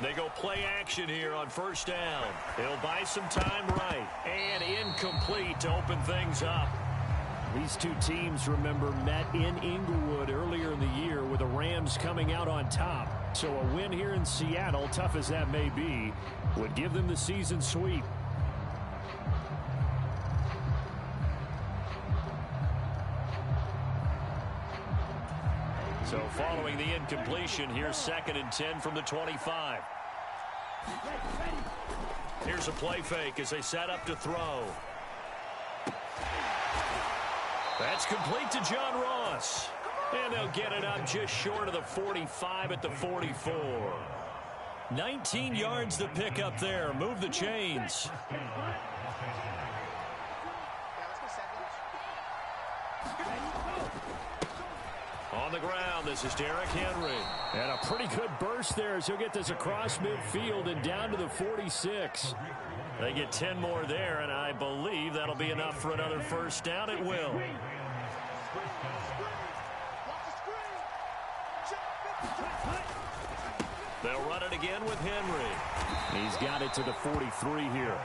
They go play action here on first down. He'll buy some time right. And incomplete to open things up. These two teams, remember, met in Inglewood earlier in the year with the Rams coming out on top. So a win here in Seattle, tough as that may be, would give them the season sweep. So following the incompletion, here's 2nd and 10 from the 25. Here's a play fake as they set up to throw. That's complete to John Ross. And they'll get it up just short of the 45 at the 44. 19 yards to pick up there. Move the chains. On the ground, this is Derrick Henry. And a pretty good burst there as he'll get this across midfield and down to the 46. They get 10 more there, and I believe that'll be enough for another first down. It will. They'll run it again with Henry. He's got it to the 43 here.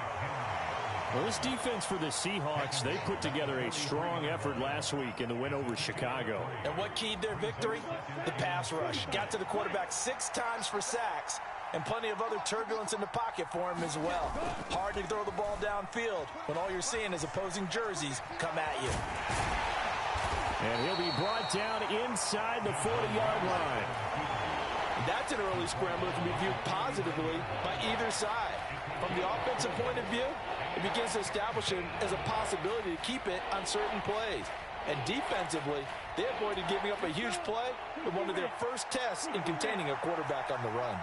Well, this defense for the Seahawks, they put together a strong effort last week in the win over Chicago. And what keyed their victory? The pass rush. Got to the quarterback 6 times for sacks, and plenty of other turbulence in the pocket for him as well. Hard to throw the ball downfield when all you're seeing is opposing jerseys come at you. And he'll be brought down inside the 40-yard line. That's an early scramble that can be viewed positively by either side. From the offensive point of view, it begins to establish it as a possibility to keep it on certain plays. And defensively, they avoided giving up a huge play with one of their first tests in containing a quarterback on the run.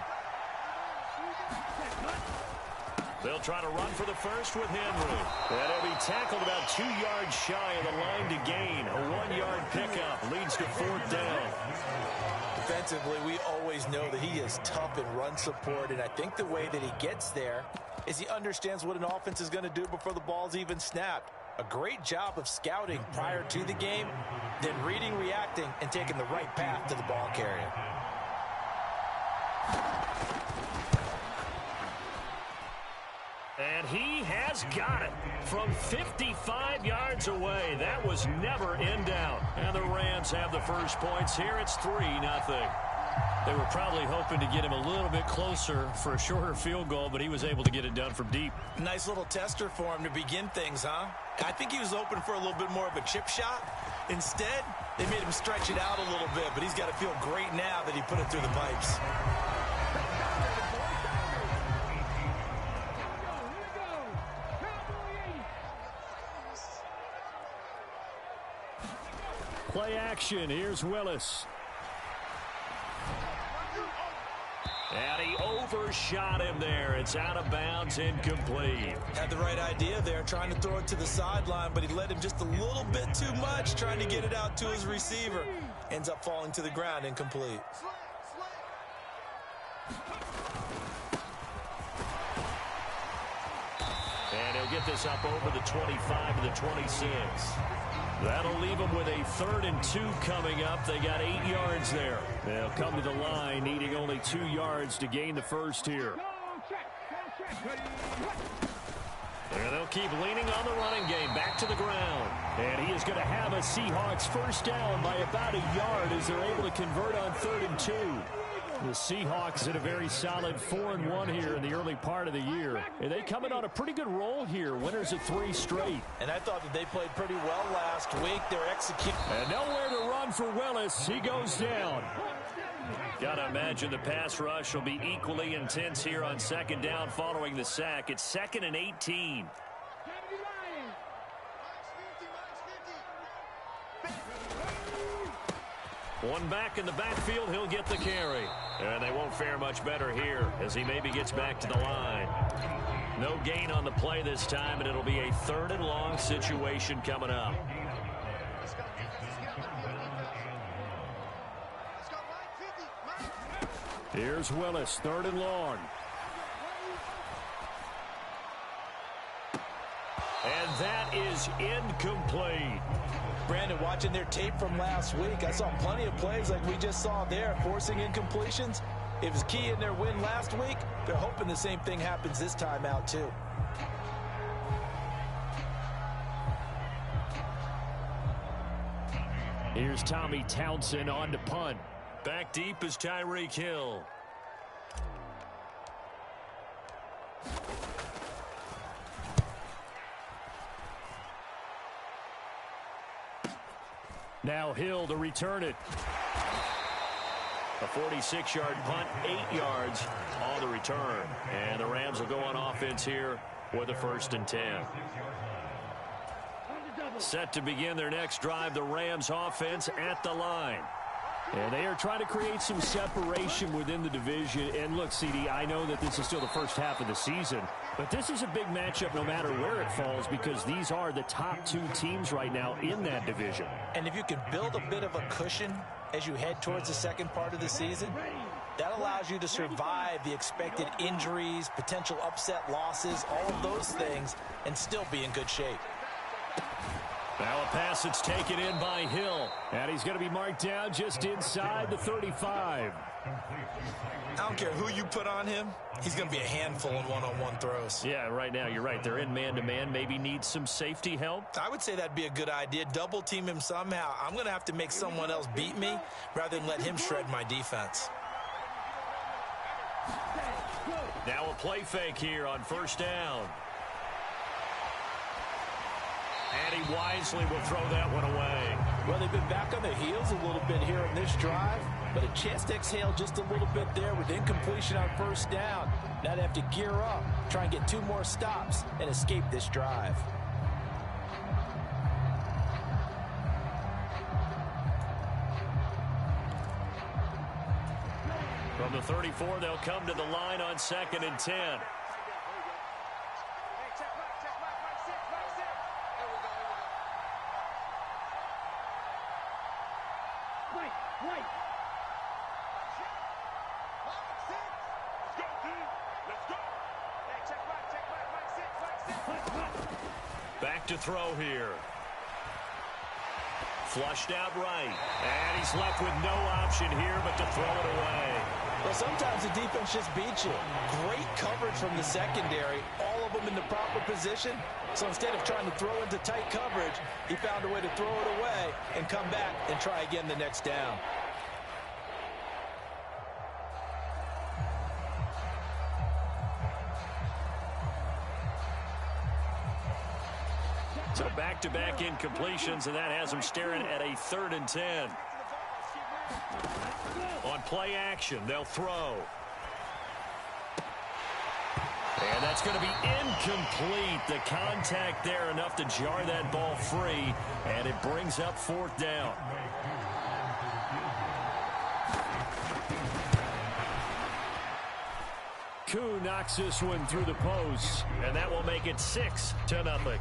They'll try to run for the first with Henry. And he'll be tackled about 2 yards shy of the line to gain. A 1-yard pickup leads to 4th down. Defensively, we always know that he is tough in run support, and I think the way that he gets there is he understands what an offense is going to do before the ball's even snapped. A great job of scouting prior to the game, then reading, reacting, and taking the right path to the ball carrier. And he has got it from 55 yards away. That was never in doubt. And the Rams have the first points here. It's 3-0. They were probably hoping to get him a little bit closer for a shorter field goal, but he was able to get it done from deep. Nice little tester for him to begin things, huh? I think he was hoping for a little bit more of a chip shot. Instead, they made him stretch it out a little bit, but he's got to feel great now that he put it through the pipes. Play action. Here's Willis. And he overshot him there. It's out of bounds, incomplete. Had the right idea there, trying to throw it to the sideline, but he led him just a little bit too much, trying to get it out to his receiver. Ends up falling to the ground, incomplete. And he'll get this up over the 25 to the 26. That'll leave them with a 3rd and 2 coming up. They got 8 yards there. They'll come to the line, needing only 2 yards to gain the first here. And they'll keep leaning on the running game. Back to the ground. And he is going to have a Seahawks first down by about a yard as they're able to convert on 3rd and 2. The Seahawks in a very solid 4-1 here in the early part of the year. And they come in on a pretty good roll here. Winners of 3 straight. And I thought that they played pretty well last week. They're executing. And nowhere to run for Willis. He goes down. Got to imagine the pass rush will be equally intense here on 2nd down following the sack. It's 2nd and 18. One back in the backfield, he'll get the carry. And they won't fare much better here as he maybe gets back to the line. No gain on the play this time, and it'll be a 3rd and long situation coming up. Here's Willis, 3rd and long. And that is incomplete. Brandon, watching their tape from last week, I saw plenty of plays like we just saw there, forcing incompletions. It was key in their win last week. They're hoping the same thing happens this time out, too. Here's Tommy Townsend on to punt. Back deep is Tyreek Hill. Now Hill to return it. A 46-yard punt, 8 yards on the return. And the Rams will go on offense here with a 1st and 10. Set to begin their next drive, the Rams offense at the line. And they are trying to create some separation within the division. And look, CD, I know that this is still the first half of the season, but this is a big matchup no matter where it falls because these are the top 2 teams right now in that division. And if you can build a bit of a cushion as you head towards the second part of the season, that allows you to survive the expected injuries, potential upset losses, all of those things, and still be in good shape. Now a pass that's taken in by Hill. And he's going to be marked down just inside the 35. I don't care who you put on him. He's going to be a handful in one-on-one throws. Yeah, right now you're right. They're in man-to-man. Maybe need some safety help. I would say that'd be a good idea. Double team him somehow. I'm going to have to make someone else beat me rather than let him shred my defense. Now a play fake here on 1st down. And he wisely will throw that one away. Well, they've been back on their heels a little bit here on this drive, but a chance to exhale just a little bit there with incompletion on 1st down. Now they have to gear up, try and get 2 more stops, and escape this drive. From the 34, they'll come to the line on 2nd and 10. Back to throw here. Flushed out right. And he's left with no option here but to throw it away. Well, sometimes the defense just beats you. Great coverage from the secondary. All of them in the proper position. So instead of trying to throw into tight coverage, he found a way to throw it away and come back and try again the next down. So back-to-back incompletions, and that has him staring at a 3rd and 10. On play action, they'll throw. And that's going to be incomplete. The contact there enough to jar that ball free, and it brings up 4th down. Koo knocks this one through the post, and that will make it 6-0.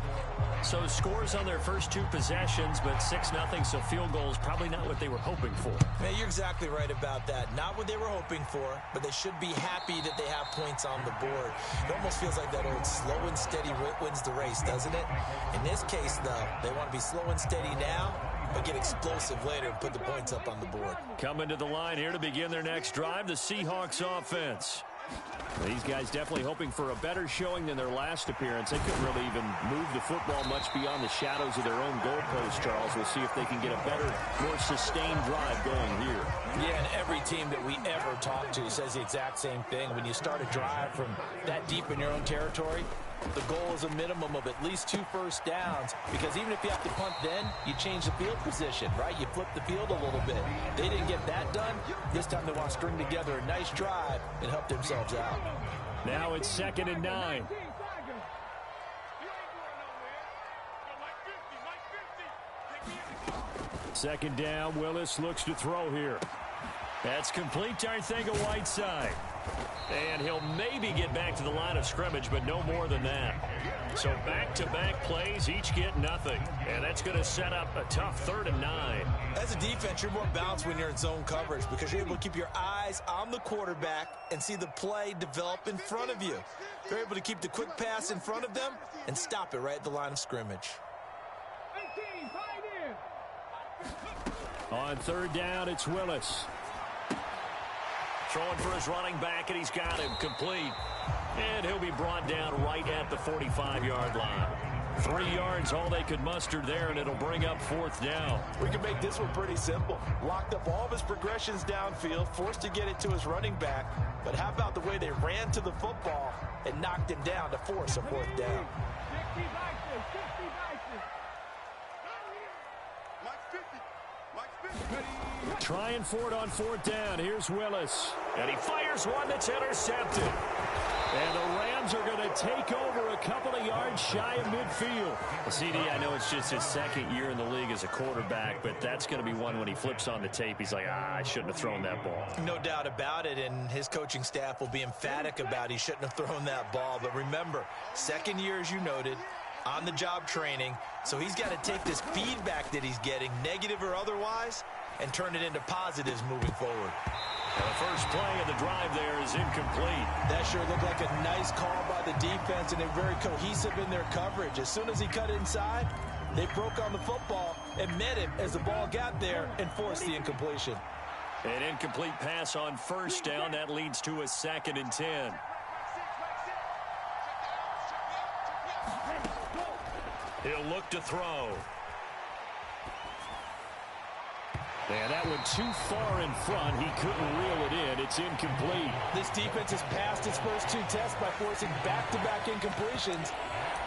So scores on their first 2 possessions, but 6-0, so field goal is probably not what they were hoping for. Man, you're exactly right about that. Not what they were hoping for, but they should be happy that they have points on the board. It almost feels like that old slow and steady wins the race, doesn't it? In this case, though, they want to be slow and steady now, but get explosive later and put the points up on the board. Coming to the line here to begin their next drive, the Seahawks offense. These guys definitely hoping for a better showing than their last appearance. They couldn't really even move the football much beyond the shadows of their own goalpost, Charles. We'll see if they can get a better, more sustained drive going here. Yeah, and every team that we ever talk to says the exact same thing. When you start a drive from that deep in your own territory, the goal is a minimum of at least 2 first downs, because even if you have to punt then, you change the field position, right? You flip the field a little bit. They didn't get that done. This time they want to string together a nice drive and help themselves out. Now it's 2nd and 9. Second down, Willis looks to throw here. That's complete to Arcega-Whiteside. And he'll maybe get back to the line of scrimmage, but no more than that. So back-to-back plays, each get nothing. And that's going to set up a tough 3rd and 9. As a defense, you're more balanced when you're in zone coverage because you're able to keep your eyes on the quarterback and see the play develop in front of you. You're able to keep the quick pass in front of them and stop it right at the line of scrimmage. On 3rd down, it's Willis. Throwing for his running back, and he's got him complete. And he'll be brought down right at the 45-yard line. 3 yards, all they could muster there, and it'll bring up 4th down. We can make this one pretty simple. Locked up all of his progressions downfield, forced to get it to his running back. But how about the way they ran to the football and knocked him down to force a 4th down? Trying for it on 4th down. Here's Willis. And he fires one that's intercepted. And the Rams are going to take over a couple of yards shy of midfield. Well, CD, I know it's just his 2nd year in the league as a quarterback, but that's going to be one when he flips on the tape. He's like, I shouldn't have thrown that ball. No doubt about it, and his coaching staff will be emphatic about he shouldn't have thrown that ball. But remember, 2nd year, as you noted, on-the-job training, so he's got to take this feedback that he's getting, negative or otherwise, and turn it into positives moving forward. And the first play of the drive there is incomplete. That sure looked like a nice call by the defense, and they're very cohesive in their coverage. As soon as he cut inside, they broke on the football and met him as the ball got there and forced the incompletion. An incomplete pass on 1st down. That leads to a 2nd and 10. He'll look to throw. And that one too far in front. He couldn't reel it in. It's incomplete. This defense has passed its first 2 tests by forcing back-to-back incompletions.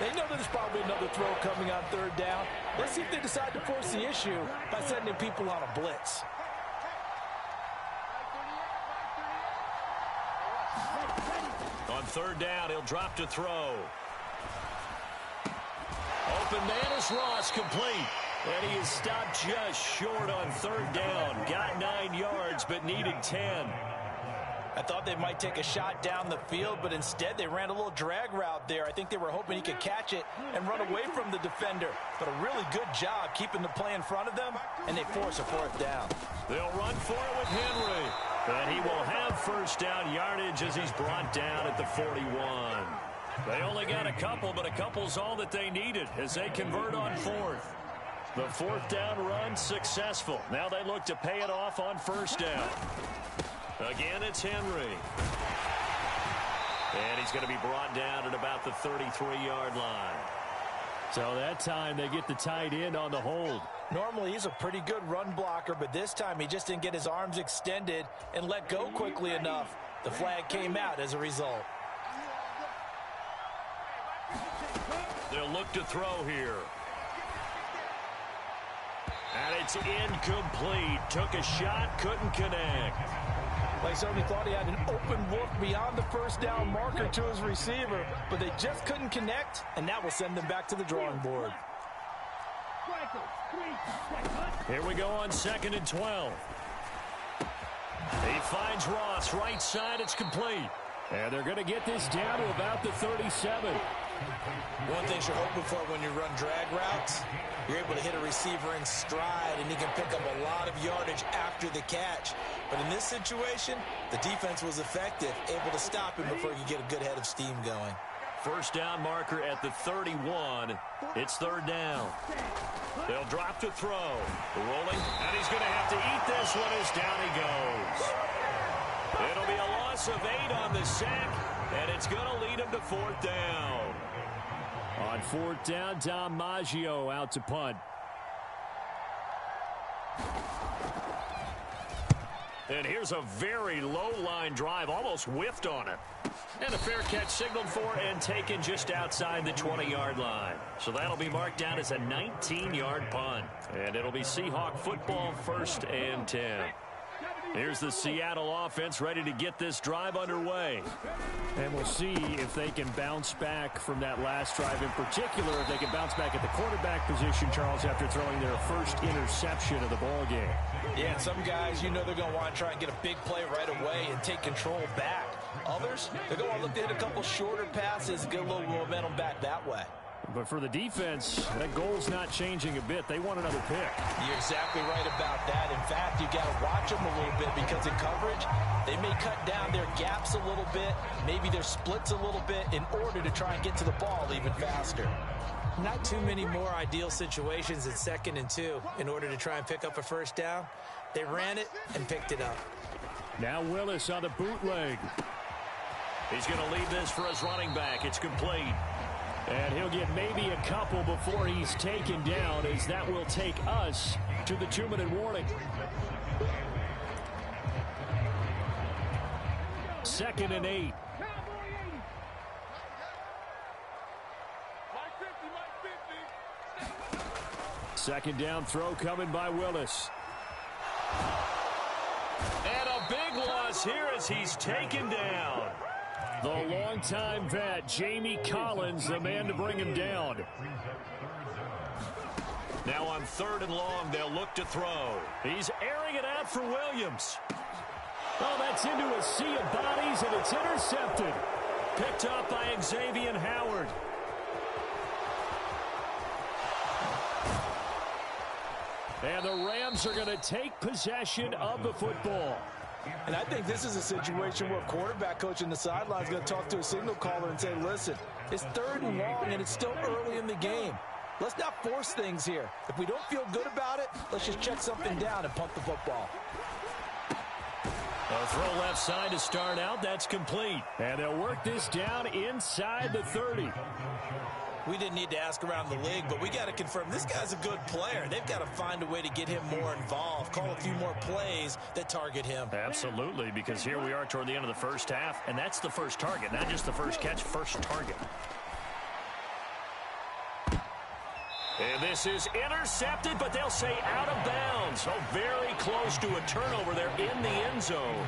They know there's probably another throw coming on 3rd down. Let's see if they decide to force the issue by sending people on a blitz. On 3rd down, he'll drop to throw. Open man is Ross, complete. And he is stopped just short on 3rd down. Got 9 yards, but needed 10. I thought they might take a shot down the field, but instead they ran a little drag route there. I think they were hoping he could catch it and run away from the defender. But a really good job keeping the play in front of them, and they force a 4th down. They'll run for it with Henry. And he will have 1st down yardage as he's brought down at the 41. They only got a couple, but a couple's all that they needed as they convert on 4th. The 4th down run successful. Now they look to pay it off on 1st down. Again, it's Henry. And he's going to be brought down at about the 33-yard line. So that time they get the tight end on the hold. Normally he's a pretty good run blocker, but this time he just didn't get his arms extended and let go quickly enough. The flag came out as a result. They'll look to throw here. And it's incomplete. Took a shot, couldn't connect. They certainly thought he had an open look beyond the 1st down marker to his receiver, but they just couldn't connect, and that will send them back to the drawing board. Here we go on 2nd and 12. He finds Ross, right side, it's complete. And they're going to get this down to about the 37. One thing you're hoping for when you run drag routes, you're able to hit a receiver in stride, and he can pick up a lot of yardage after the catch. But in this situation, the defense was effective, able to stop him before you get a good head of steam going. 1st down marker at the 31. It's 3rd down. They'll drop to throw. Rolling, and he's going to have to eat this one as down he goes. It'll be a loss of 8 on the sack, and it's going to lead him to 4th down. On 4th down, Dom Maggio out to punt. And here's a very low-line drive, almost whiffed on it. And a fair catch signaled for and taken just outside the 20-yard line. So that'll be marked down as a 19-yard punt. And it'll be Seahawk football, 1st and 10. Here's the Seattle offense ready to get this drive underway. And we'll see if they can bounce back from that last drive, in particular, if they can bounce back at the quarterback position, Charles, after throwing their first interception of the ball game. Yeah, and some guys, you know they're going to want to try and get a big play right away and take control back. Others, they're going to look to hit a couple shorter passes and get a little momentum back that way. But for the defense, that goal's not changing a bit. They want another pick. You're exactly right about that. In fact, you got to watch them a little bit because in coverage, they may cut down their gaps a little bit, maybe their splits a little bit in order to try and get to the ball even faster. Not too many more ideal situations in 2nd and 2 in order to try and pick up a 1st down. They ran it and picked it up. Now Willis on the bootleg. He's going to leave this for his running back. It's complete. And he'll get maybe a couple before he's taken down, as that will take us to the 2-minute warning. 2nd and 8. Second down throw coming by Willis. And a big loss here as he's taken down. The longtime vet, Jamie Collins, the man to bring him down. Now on 3rd and long, they'll look to throw. He's airing it out for Williams. Oh, that's into a sea of bodies, and it's intercepted. Picked up by Xavier Howard. And the Rams are going to take possession of the football. And I think this is a situation where quarterback coach in the sideline is going to talk to a signal caller and say, listen, it's 3rd and long and it's still early in the game. Let's not force things here. If we don't feel good about it, let's just check something down and punt the football. A throw left side to start out. That's complete. And they'll work this down inside the 30. We didn't need to ask around the league, but we got to confirm this guy's a good player. They've got to find a way to get him more involved, call a few more plays that target him. Absolutely, because here we are toward the end of the first half, and that's the first target, not just the first catch, first target. And this is intercepted, but they'll say out of bounds. Oh, very close to a turnover there in the end zone.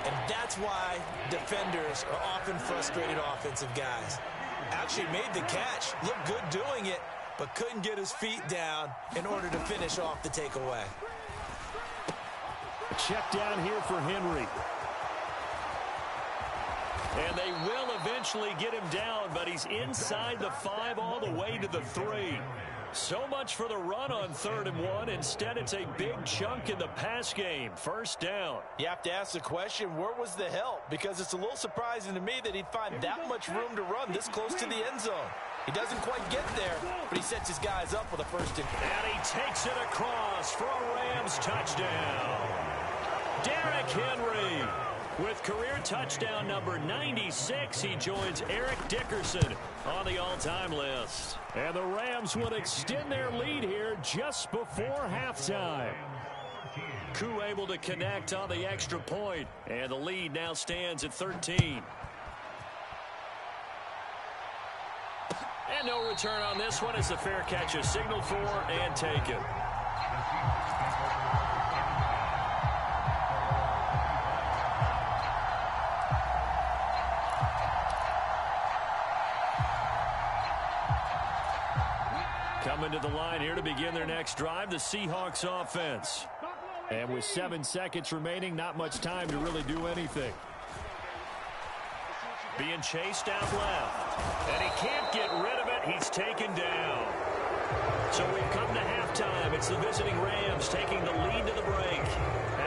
And that's why defenders are often frustrated offensive guys. Actually made the catch, looked good doing it, but couldn't get his feet down in order to finish off the takeaway. A check down here for Henry. And they will eventually get him down, but he's inside the 5 all the way to the 3. So much for the run on 3rd and 1. Instead, it's a big chunk in the pass game. First down. You have to ask the question, where was the help? Because it's a little surprising to me that he'd find that much room to run this close to the end zone. He doesn't quite get there, but he sets his guys up with a first and... And he takes it across for a Rams touchdown. Derrick Henry. With career touchdown number 96, he joins Eric Dickerson on the all-time list. And the Rams will extend their lead here just before halftime. Koo able to connect on the extra point, and the lead now stands at 13. And no return on this one as the fair catch is signaled for and taken. Coming to the line here to begin their next drive, the Seahawks offense. And with 7 seconds remaining, not much time to really do anything. Being chased out left. And he can't get rid of it. He's taken down. So we've come to halftime. It's the visiting Rams taking the lead to the break.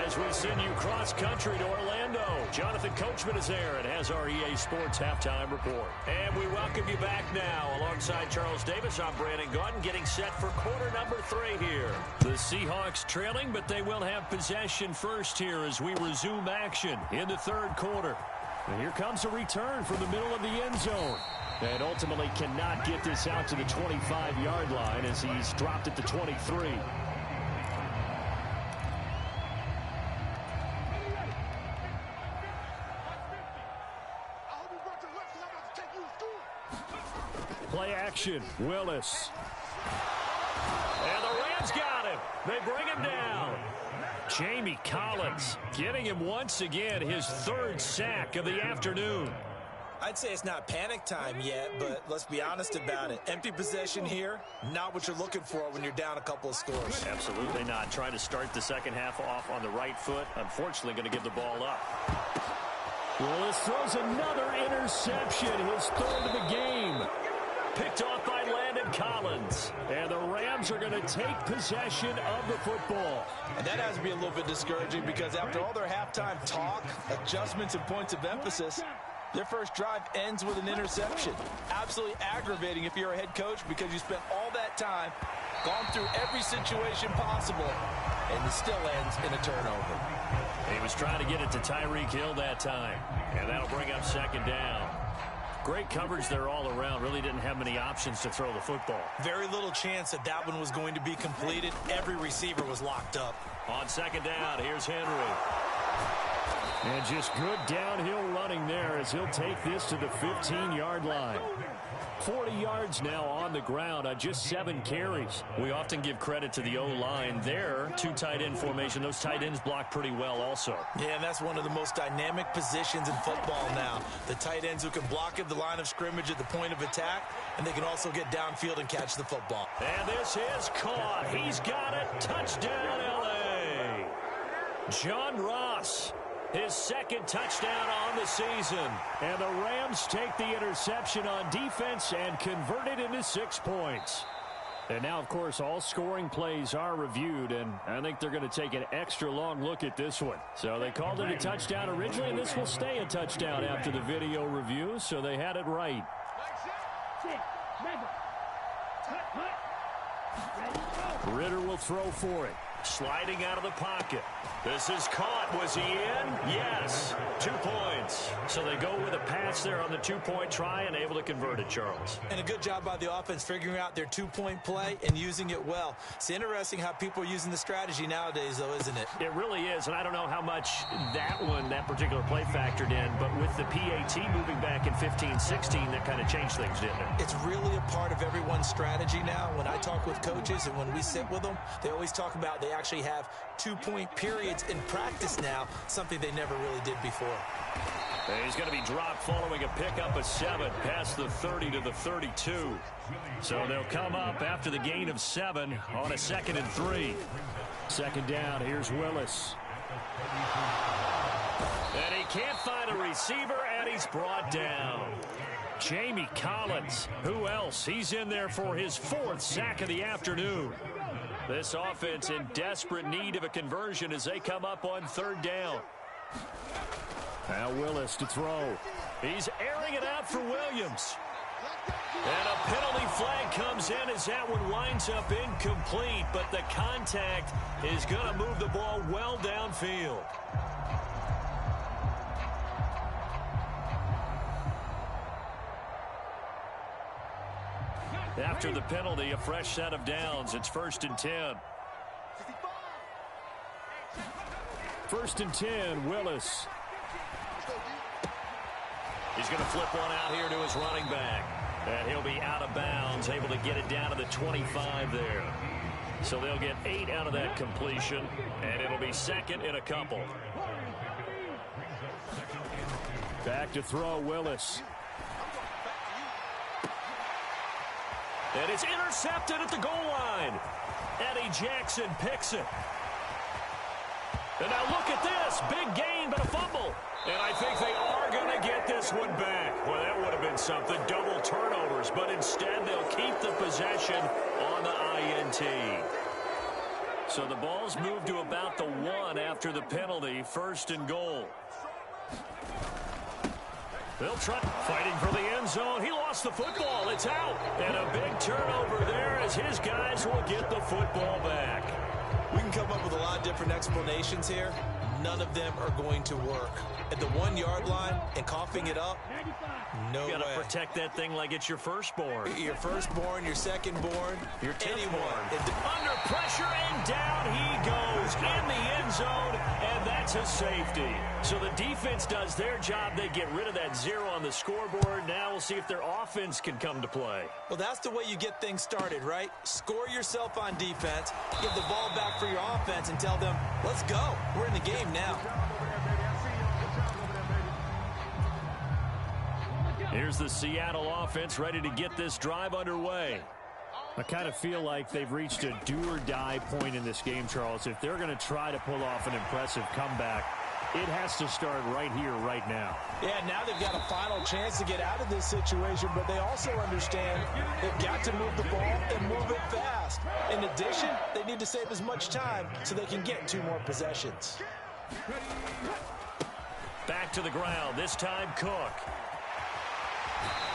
As we send you cross-country to Orlando, Jonathan Coachman is there and has our EA Sports Halftime Report. And we welcome you back now. Alongside Charles Davis, I'm Brandon Gaudin, getting set for quarter number 3 here. The Seahawks trailing, but they will have possession first here as we resume action in the 3rd quarter. And here comes a return from the middle of the end zone. And ultimately cannot get this out to the 25-yard line as he's dropped at the 23. Play action, Willis. And the Rams got him. They bring him down. Jamie Collins getting him once again, his 3rd sack of the afternoon. I'd say it's not panic time yet, but let's be honest about it. Empty possession here, not what you're looking for when you're down a couple of scores. Absolutely not. Trying to start the second half off on the right foot. Unfortunately, going to give the ball up. Willis throws another interception, his 3rd of the game. Picked off by Landon Collins. And the Rams are going to take possession of the football. And that has to be a little bit discouraging because after all their halftime talk, adjustments, and points of emphasis, their first drive ends with an interception. Absolutely aggravating if you're a head coach because you spent all that time, gone through every situation possible, and it still ends in a turnover. He was trying to get it to Tyreek Hill that time. And that'll bring up second down. Great coverage there all around. Really didn't have many options to throw the football. Very little chance that that one was going to be completed. Every receiver was locked up. On second down, here's Henry. And just good downhill running there as he'll take this to the 15-yard line. 40 yards now on the ground on just 7 carries. We often give credit to the O-line there. 2 tight end formation. Those tight ends block pretty well also. Yeah, and that's one of the most dynamic positions in football now. The tight ends who can block at the line of scrimmage at the point of attack, and they can also get downfield and catch the football. And this is caught. He's got it. Touchdown, L.A. John Ross. His second touchdown on the season. And the Rams take the interception on defense and convert it into 6 points. And now, of course, all scoring plays are reviewed, and I think they're going to take an extra long look at this one. So they called it a touchdown originally, and this will stay a touchdown after the video review, so they had it right. Ritter will throw for it. Sliding out of the pocket. This is caught. Was he in? Yes. 2 points. So they go with a pass there on the 2-point try and able to convert it, Charles. And a good job by the offense figuring out their 2-point play and using it well. It's interesting how people are using the strategy nowadays, though, isn't it? It really is, and I don't know how much that particular play factored in, but with the PAT moving back in 15-16, that kind of changed things, didn't it? It's really a part of everyone's strategy now. When I talk with coaches and when we sit with them, they always talk about they actually have 2-point periods in practice now, something they never really did before. He's going to be dropped following a pickup of 7 past the 30 to the 32. So they'll come up after the gain of 7 on a 2nd and 3. Second down, here's Willis. And he can't find a receiver, and he's brought down. Jamie Collins, who else? He's in there for his 4th sack of the afternoon. This offense in desperate need of a conversion as they come up on 3rd down. Now Willis to throw. He's airing it out for Williams. And a penalty flag comes in as that one winds up incomplete, but the contact is going to move the ball well downfield. After the penalty, a fresh set of downs. It's 1st and 10. 1st and 10, Willis. He's going to flip one out here to his running back. And he'll be out of bounds, able to get it down to the 25 there. So they'll get 8 out of that completion, and it'll be 2nd and a couple. Back to throw, Willis. And it's intercepted at the goal line. Eddie Jackson picks it. And now look at this. Big gain, but a fumble. And I think they are going to get this one back. Well, that would have been something. Double turnovers. But instead, they'll keep the possession on the INT. So the ball's moved to about the 1 after the penalty. 1st and goal. They'll try fighting for the end zone. He lost the football. It's out. And a big turnover there as his guys will get the football back. We can come up with a lot of different explanations here. None of them are going to work. At the 1-yard line and coughing it up, no way. You got to protect that thing like it's your firstborn. Your firstborn, your secondborn, your anyone. Under pressure, and down he goes in the end zone, and that's a safety. So the defense does their job. They get rid of that 0 on the scoreboard. Now we'll see if their offense can come to play. Well, that's the way you get things started, right? Score yourself on defense, give the ball back for your offense, and tell them, let's go. We're in the game now. Here's the Seattle offense ready to get this drive underway. I kind of feel like they've reached a do-or-die point in this game, Charles. If they're going to try to pull off an impressive comeback, it has to start right here, right now. Yeah, now they've got a final chance to get out of this situation, but they also understand they've got to move the ball and move it fast. In addition, they need to save as much time so they can get 2 more possessions. Back to the ground, this time Cook.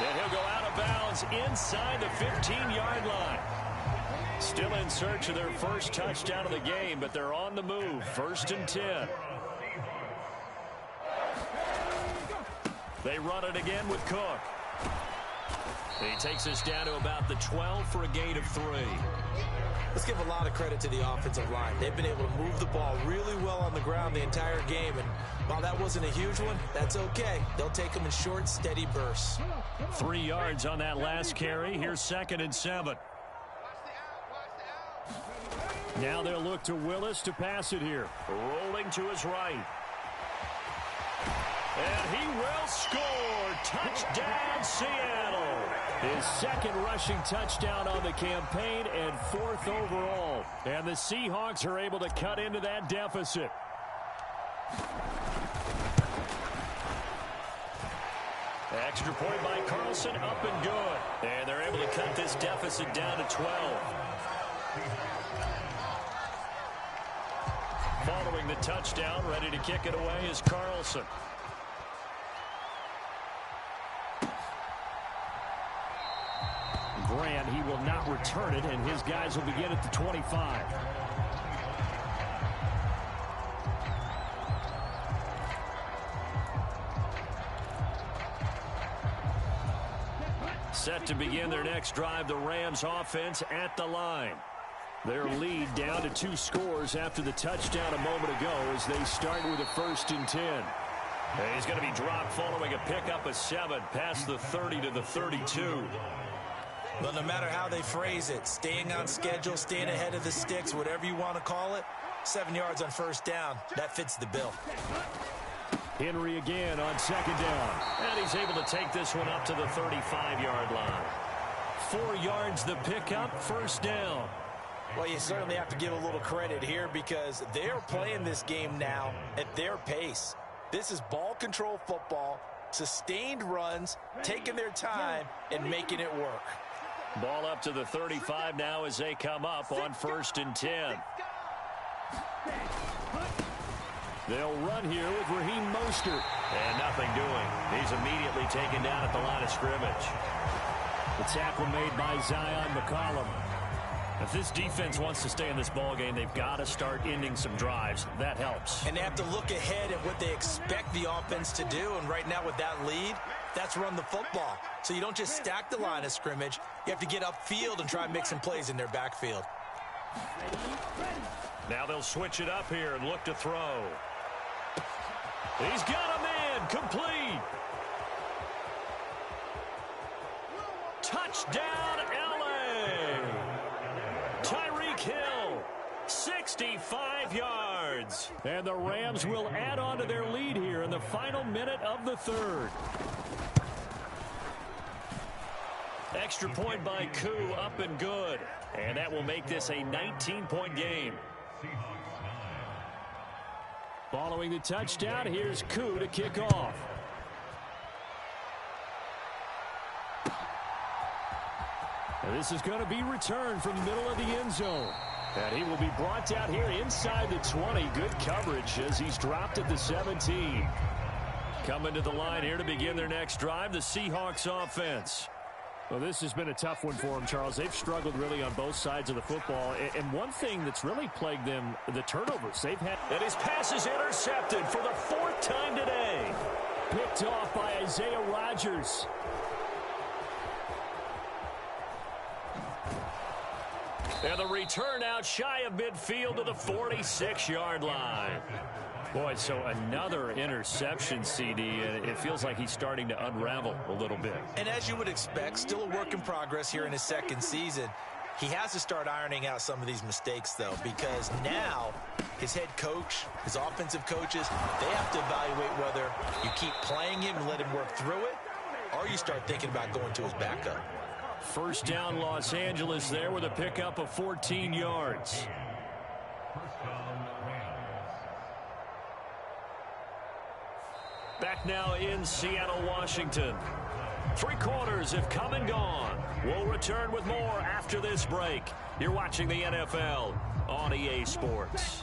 And he'll go out of bounds inside the 15-yard line. Still in search of their first touchdown of the game, but they're on the move. 1st and 10. They run it again with Cook. He takes us down to about the 12 for a gain of 3. Let's give a lot of credit to the offensive line. They've been able to move the ball really well on the ground the entire game. And while that wasn't a huge one, that's okay. They'll take them in short, steady bursts. 3 yards on that last carry. Here's 2nd and 7. Now they'll look to Willis to pass it here. Rolling to his right. And he will score. Touchdown, Seattle. His 2nd rushing touchdown on the campaign and 4th overall. And the Seahawks are able to cut into that deficit. Extra point by Carlson, up and good. And they're able to cut this deficit down to 12. Following the touchdown, ready to kick it away is Carlson. Grant, he will not return it, and his guys will begin at the 25. Set to begin their next drive, the Rams offense at the line. Their lead down to 2 scores after the touchdown a moment ago as they start with a 1st and 10. He's going to be dropped following a pickup of 7 past the 30 to the 32. But no matter how they phrase it, staying on schedule, staying ahead of the sticks, whatever you want to call it, 7 yards on 1st down, that fits the bill. Henry again on 2nd down. And he's able to take this one up to the 35-yard line. 4 yards the pickup, 1st down. Well, you certainly have to give a little credit here because they're playing this game now at their pace. This is ball control football, sustained runs, taking their time, and making it work. Ball up to the 35 now as they come up on 1st and 10. They'll run here with Raheem Mostert. And nothing doing. He's immediately taken down at the line of scrimmage. The tackle made by Zion McCollum. If this defense wants to stay in this ballgame, they've got to start ending some drives. That helps. And they have to look ahead at what they expect the offense to do. And right now with that lead, that's run the football. So you don't just stack the line of scrimmage. You have to get upfield and try and make some plays in their backfield. Now they'll switch it up here and look to throw. He's got a man, complete. Touchdown, L.A. Tyreek Hill, 65 yards. And the Rams will add on to their lead here in the final minute of the 3rd. Extra point by Koo, up and good. And that will make this a 19-point game. Following the touchdown, here's Koo to kick off. And this is going to be returned from the middle of the end zone. And he will be brought down here inside the 20. Good coverage as he's dropped at the 17. Coming to the line here to begin their next drive, the Seahawks offense. Well, this has been a tough one for them, Charles. They've struggled really on both sides of the football. And one thing that's really plagued them, the turnovers they've had. And his pass is intercepted for the 4th time today. Picked off by Isaiah Rodgers. And the return out shy of midfield to the 46-yard line. Boy, so another interception, CD, and it feels like he's starting to unravel a little bit. And as you would expect, still a work in progress here in his 2nd season. He has to start ironing out some of these mistakes, though, because now his head coach, his offensive coaches, they have to evaluate whether you keep playing him and let him work through it, or you start thinking about going to his backup. 1st down, Los Angeles there with a pickup of 14 yards. Back now in Seattle, Washington. 3 quarters have come and gone. We'll return with more after this break. You're watching the NFL on EA Sports.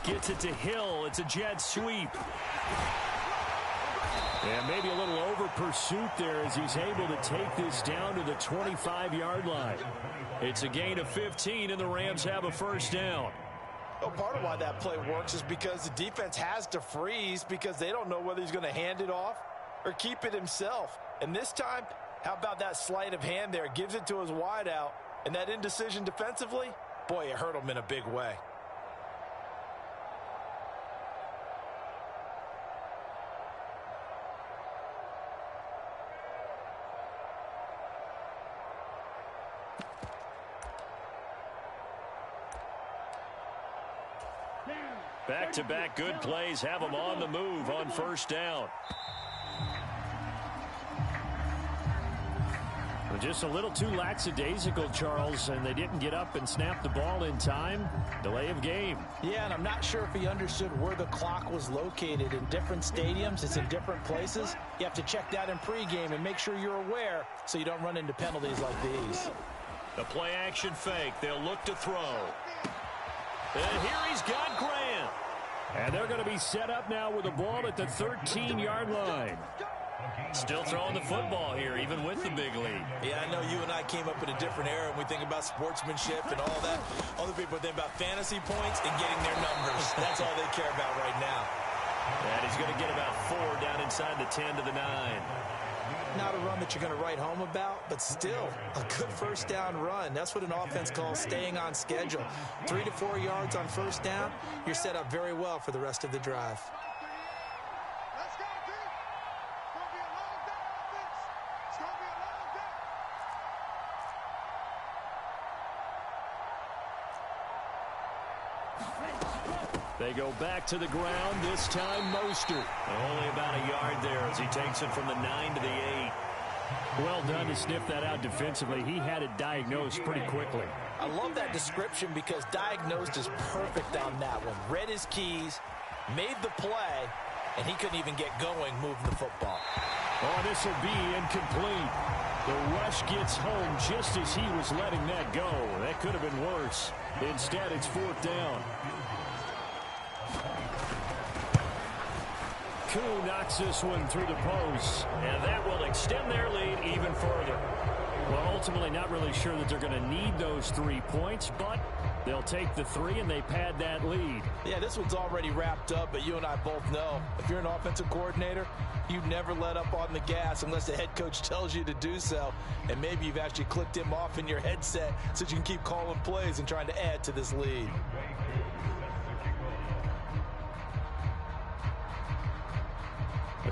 Gets it to Hill. It's a jet sweep. And maybe a little over pursuit there as he's able to take this down to the 25-yard line. It's a gain of 15, and the Rams have a first down. Well, part of why that play works is because the defense has to freeze because they don't know whether he's going to hand it off or keep it himself. And this time, how about that sleight of hand there? Gives it to his wideout. And that indecision defensively, boy, it hurt him in a big way. Back-to-back good plays have them on the move on first down. Just a little too lackadaisical, Charles, and they didn't get up and snap the ball in time. Delay of game. Yeah, and I'm not sure if he understood where the clock was located. In different stadiums, it's in different places. You have to check that in pregame and make sure you're aware so you don't run into penalties like these. The play action fake. They'll look to throw. And here he's got Grant. And they're going to be set up now with the ball at the 13-yard line. Still throwing the football here, even with the big lead. Yeah, I know you and I came up in a different era, and we think about sportsmanship and all that. Other people think about fantasy points and getting their numbers. That's all they care about right now. And he's going to get about 4 down inside the 10 to the 9. Not a run that you're going to write home about, but still a good first down run. That's what an offense calls staying on schedule. 3 to 4 yards on first down, you're set up very well for the rest of the drive. They go back to the ground, this time Mostert. Only about a yard there as he takes it from the 9 to the 8. Well done to sniff that out defensively. He had it diagnosed pretty quickly. I love that description because diagnosed is perfect on that one. Read his keys, made the play, and he couldn't even get going moving the football. Oh, this will be incomplete. The rush gets home just as he was letting that go. That could have been worse. Instead, it's 4th down. Koo knocks this one through the post. And that will extend their lead even further. Well, ultimately not really sure that they're going to need those 3 points, but they'll take the 3 and they pad that lead. Yeah, this one's already wrapped up, but you and I both know if you're an offensive coordinator, you never let up on the gas unless the head coach tells you to do so. And maybe you've actually clicked him off in your headset so you can keep calling plays and trying to add to this lead.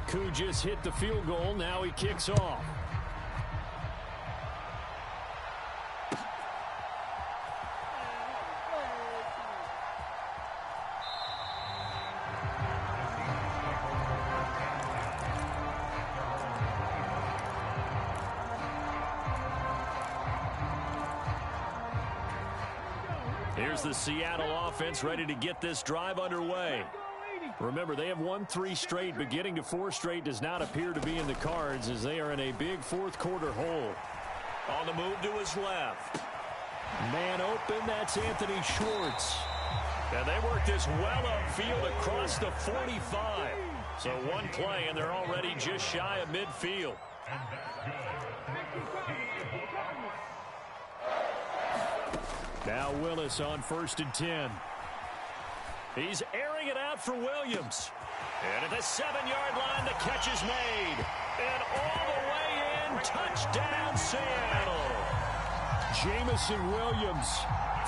Koo just hit the field goal. Now he kicks off. Here's the Seattle offense ready to get this drive underway. Remember, they have won 3 straight, but getting to 4 straight does not appear to be in the cards as they are in a big 4th quarter hole. On the move to his left. Man open, that's Anthony Schwartz. And they work this well upfield across the 45. So one play, and they're already just shy of midfield. Now Willis on 1st and 10. He's airing it out for Williams. And at the 7-yard line, the catch is made. And all the way in, touchdown Seattle. Jameson Williams,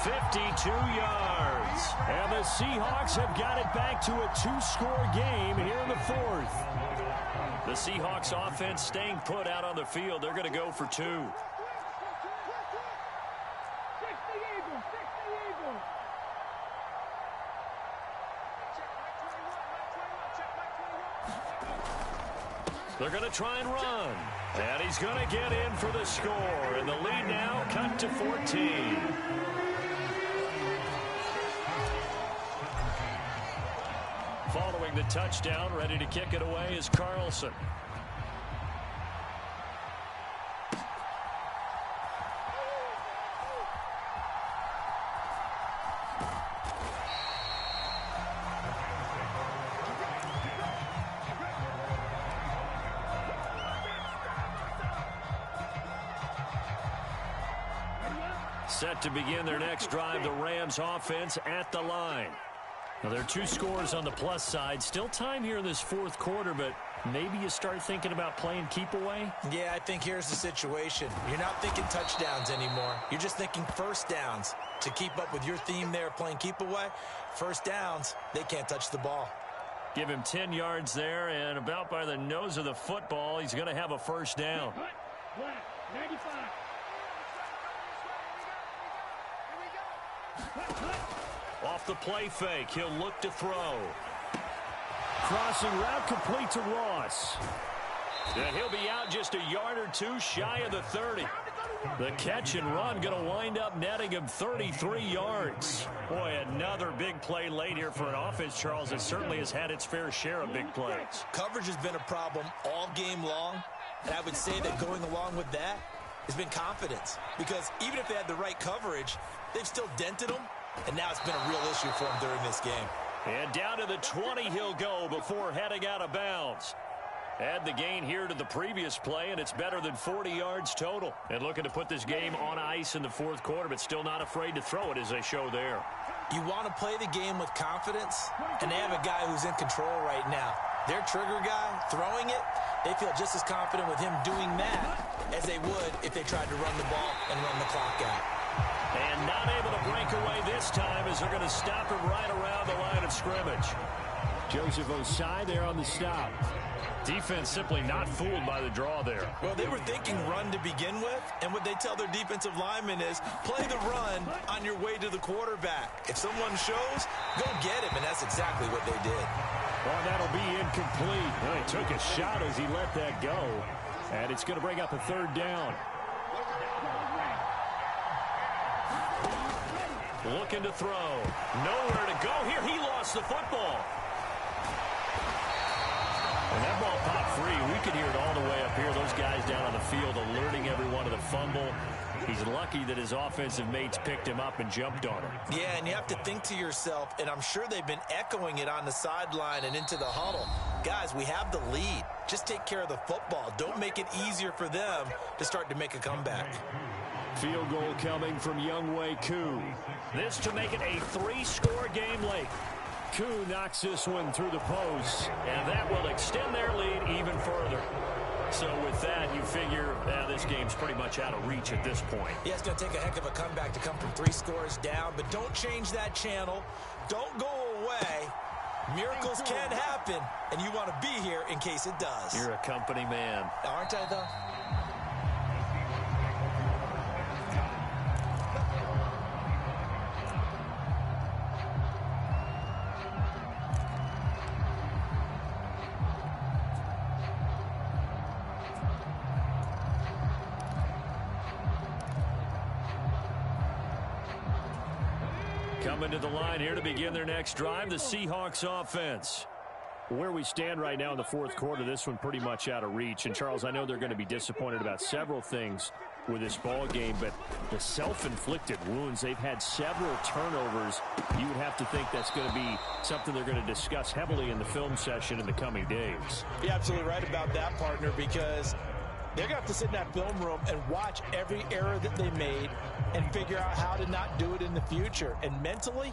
52 yards. And the Seahawks have got it back to a 2-score game here in the 4th. The Seahawks offense staying put out on the field. They're going to go for 2. They're going to try and run. And he's going to get in for the score. And the lead now cut to 14. Following the touchdown, ready to kick it away is Carlson. Set to begin their next drive, the Rams offense at the line. Now, there are 2 scores on the plus side. Still time here in this fourth quarter, but maybe you start thinking about playing keep away? Yeah, I think here's the situation. You're not thinking touchdowns anymore. You're just thinking first downs. To keep up with your theme there, playing keep away, first downs, they can't touch the ball. Give him 10 yards there, and about by the nose of the football, he's going to have a first down. Off the play fake, he'll look to throw. Crossing route complete to Ross. And he'll be out just a yard or 2 shy of the 30. The catch and run going to wind up netting him 33 yards. Boy, another big play late here for an offense, Charles, that certainly has had its fair share of big plays. Coverage has been a problem all game long, and I would say that going along with that has been confidence. Because even if they had the right coverage, they've still dented them, and now it's been a real issue for them during this game. And down to the 20 he'll go before heading out of bounds. Add the gain here to the previous play, and it's better than 40 yards total. And looking to put this game on ice in the fourth quarter, but still not afraid to throw it as they show there. You want to play the game with confidence, and they have a guy who's in control right now. Their trigger guy, throwing it, they feel just as confident with him doing that as they would if they tried to run the ball and run the clock out. And not able to break away this time as they're going to stop him right around the line of scrimmage. Joseph Ossai there on the stop. Defense simply not fooled by the draw there. Well, they were thinking run to begin with, and what they tell their defensive linemen is play the run on your way to the quarterback. If someone shows, go get him, and that's exactly what they did. Well, that'll be incomplete. Well, he took a shot as he let that go, and it's going to bring up a third down. Looking to throw. Nowhere to go here. He lost the football. And that ball popped free. We could hear it all the way up here. Those guys down on the field alerting everyone to the fumble. He's lucky that his offensive mates picked him up and jumped on him. Yeah, and you have to think to yourself, and I'm sure they've been echoing it on the sideline and into the huddle. Guys, we have the lead. Just take care of the football. Don't make it easier for them to start to make a comeback. Field goal coming from Younghoe Koo. This to make it a 3-score game late. Koo knocks this one through the post. And that will extend their lead even further. So with that, you figure this game's pretty much out of reach at this point. Yeah, it's going to take a heck of a comeback to come from 3 scores down, but don't change that channel. Don't go away. Miracles can happen, and you want to be here in case it does. You're a company man. Aren't I, though? Coming to the line here to begin their next drive, the Seahawks offense. Where we stand right now in the fourth quarter, this one pretty much out of reach. And, Charles, I know they're going to be disappointed about several things with this ball game, but the self-inflicted wounds, they've had several turnovers. You would have to think that's going to be something they're going to discuss heavily in the film session in the coming days. You're absolutely right about that, partner, because they're going to have to sit in that film room and watch every error that they made and figure out how to not do it in the future. And mentally,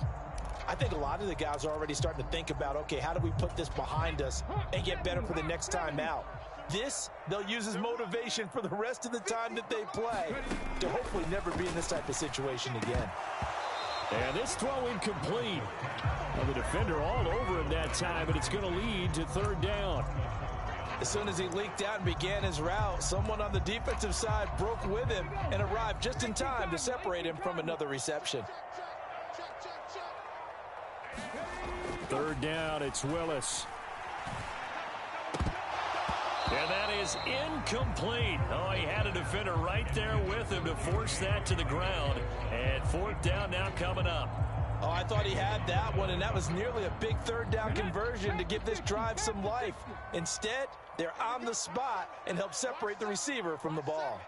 I think a lot of the guys are already starting to think about, okay, how do we put this behind us and get better for the next time out? This, they'll use as motivation for the rest of the time that they play to hopefully never be in this type of situation again. And this throw incomplete. Well, the defender all over him that time, and it's going to lead to third down. As soon as he leaked out and began his route, someone on the defensive side broke with him and arrived just in time to separate him from another reception. Third down, it's Willis. And that is incomplete. Oh, he had a defender right there with him to force that to the ground. And fourth down now coming up. Oh, I thought he had that one, and that was nearly a big third down conversion to give this drive some life. Instead, they're on the spot and help separate the receiver from the ball.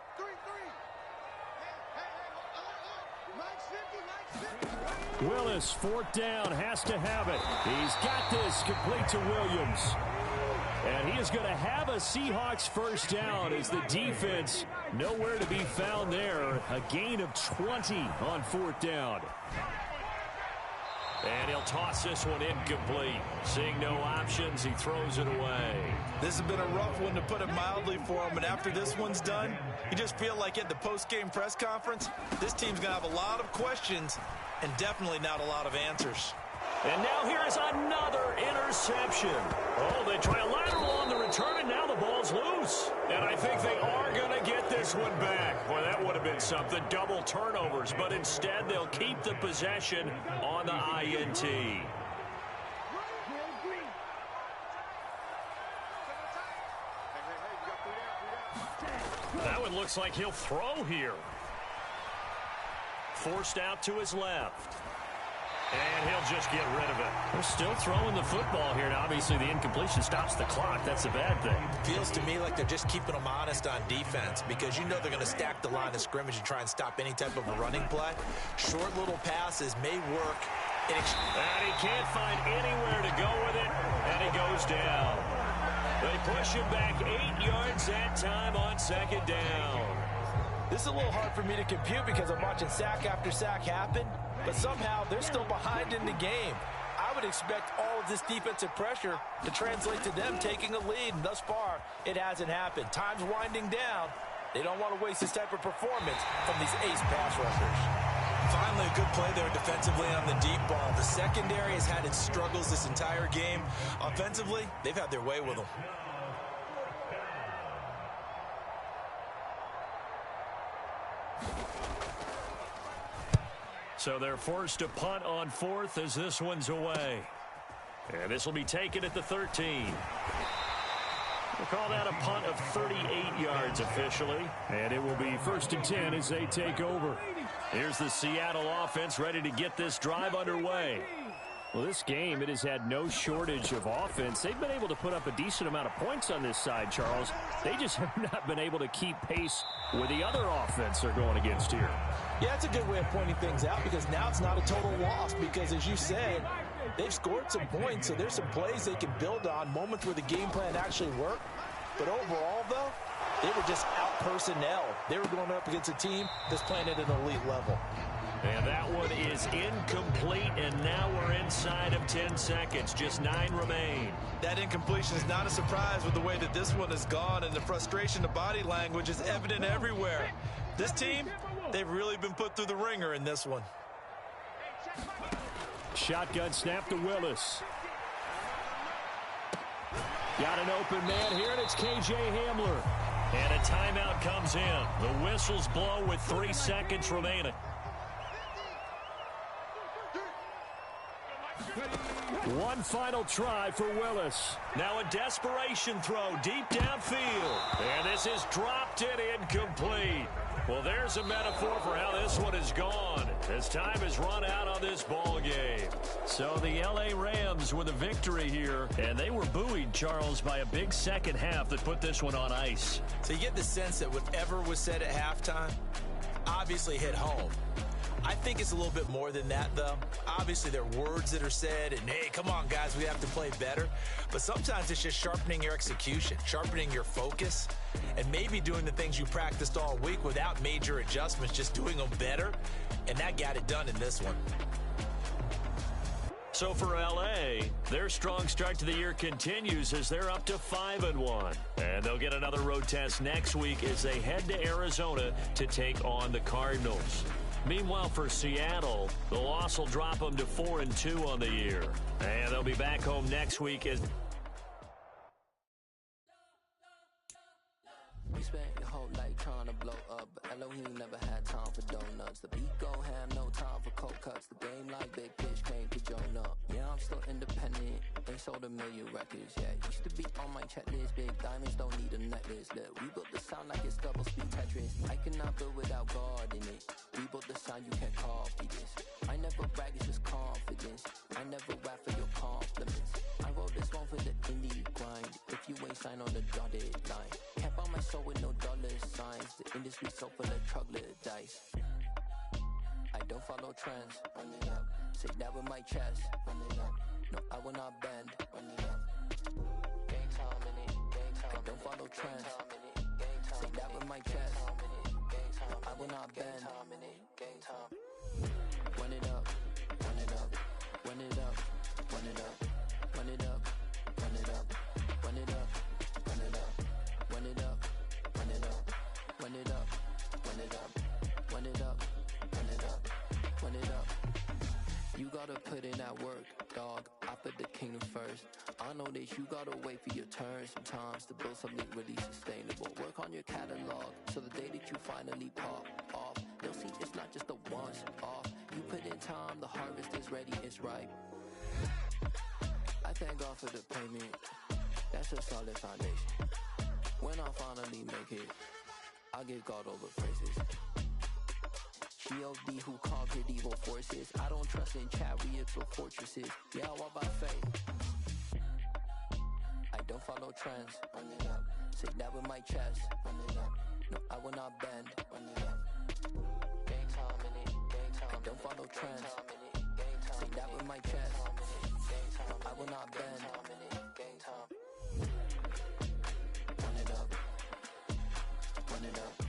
Willis, fourth down, has to have it. He's got this, complete to Williams. And he is going to have a Seahawks first down as the defense nowhere to be found there. A gain of 20 on 4th down. And he'll toss this one incomplete. Seeing no options, he throws it away. This has been a rough one, to put it mildly, for him. And after this one's done, you just feel like at the post-game press conference, this team's going to have a lot of questions and definitely not a lot of answers. And now here is another interception. Oh, they try a lateral on the return, and now the ball's loose. And I think they are going to get this one back. Boy, that would have been something. Double turnovers. But instead, they'll keep the possession on the INT. That one looks like he'll throw here. Forced out to his left. And he'll just get rid of it. They're still throwing the football here. Now, obviously, the incompletion stops the clock. That's a bad thing. Feels to me like they're just keeping them honest on defense, because you know they're going to stack the line of scrimmage and try and stop any type of a running play. Short little passes may work. And he can't find anywhere to go with it, and he goes down. They push him back 8 yards that time on 2nd down. This is a little hard for me to compute because I'm watching sack after sack happen, but somehow they're still behind in the game. I would expect all of this defensive pressure to translate to them taking a lead, and thus far, it hasn't happened. Time's winding down. They don't want to waste this type of performance from these ace pass rushers. Finally, a good play there defensively on the deep ball. The secondary has had its struggles this entire game. Offensively, they've had their way with them. So they're forced to punt on 4th as this one's away. And this will be taken at the 13. We'll call that a punt of 38 yards officially. And it will be 1st and 10 as they take over. Here's the Seattle offense ready to get this drive underway. Well, this game, it has had no shortage of offense. They've been able to put up a decent amount of points on this side, Charles. They just have not been able to keep pace with the other offense they're going against here. Yeah, that's a good way of pointing things out, because now it's not a total loss, because as you said, they've scored some points, so there's some plays they can build on, moments where the game plan actually worked. But overall, though, they were just out personnel. They were going up against a team that's playing at an elite level. And that one is incomplete, and now we're inside of 10 seconds. Just 9 remain. That incompletion is not a surprise with the way that this one has gone, and the frustration of body language is evident everywhere. This team, they've really been put through the ringer in this one. Shotgun snap to Willis. Got an open man here, and it's K.J. Hamler. And a timeout comes in. The whistles blow with 3 seconds remaining. One final try for Willis. Now a desperation throw deep downfield. And this is dropped and incomplete. Well, there's a metaphor for how this one is gone, as time has run out on this ball game. So the L.A. Rams with a victory here, and they were buoyed, Charles, by a big second half that put this one on ice. So you get the sense that whatever was said at halftime obviously hit home. I think it's a little bit more than that, though. Obviously, there are words that are said, and, hey, come on, guys, we have to play better. But sometimes it's just sharpening your execution, sharpening your focus, and maybe doing the things you practiced all week without major adjustments, just doing them better, and that got it done in this one. So for L.A., their strong start to the year continues as they're up to 5-1. And they'll get another road test next week as they head to Arizona to take on the Cardinals. Meanwhile, for Seattle, the loss will drop them to 4-2 on the year. And they'll be back home next week as... You spent your whole life trying to blow up, but Elohim never had time for donuts. The beat gon' have no time for cold cuts. The game like Big Pitch came to Jonah. Yeah, I'm still independent. Ain't sold a million records yet. Used to be on my checklist. Big diamonds don't need a necklace. Look, we built the sound like it's double speed Tetris. I cannot build without God in it. We built the sound, you can't copy this. I never brag, it's just confidence. I never rap for your compliments. I wrote this one for the indie grind. If you ain't signed on the dotted line, can't buy my soul with no dollar signs. The industry so full of troglodytes. I don't follow trends. Run it up. Say that with my chest. Run it up. No, I will not bend. Run it up. Game time in I don't follow trends. Say that with my chest. No, I will not bend. Run it up, run it up, run it up, run it up, run it up, run it up, run it up, run it up, run it up, run it up, run it up, run it up, run it up, run it up, run it up. You gotta put in that work, dog. I put the kingdom first. I know that you gotta wait for your turn sometimes to build something really sustainable. Work on your catalog so the day that you finally pop off, they'll see it's not just a once off. You put in time, the harvest is ready, it's ripe. I thank God for the payment. That's a solid foundation. When I finally make it, I give God all the praises. G.O.D. who conquered evil forces. I don't trust in chariots or fortresses. Yeah, I walk by faith. I don't follow trends. Run it up. Say that with my chest. Run it up. No, I will not bend. Run it up. Game time in it. Game time. I don't follow trends. Say that with my chest. No, I will not bend. Game time. Run it up. Run it up.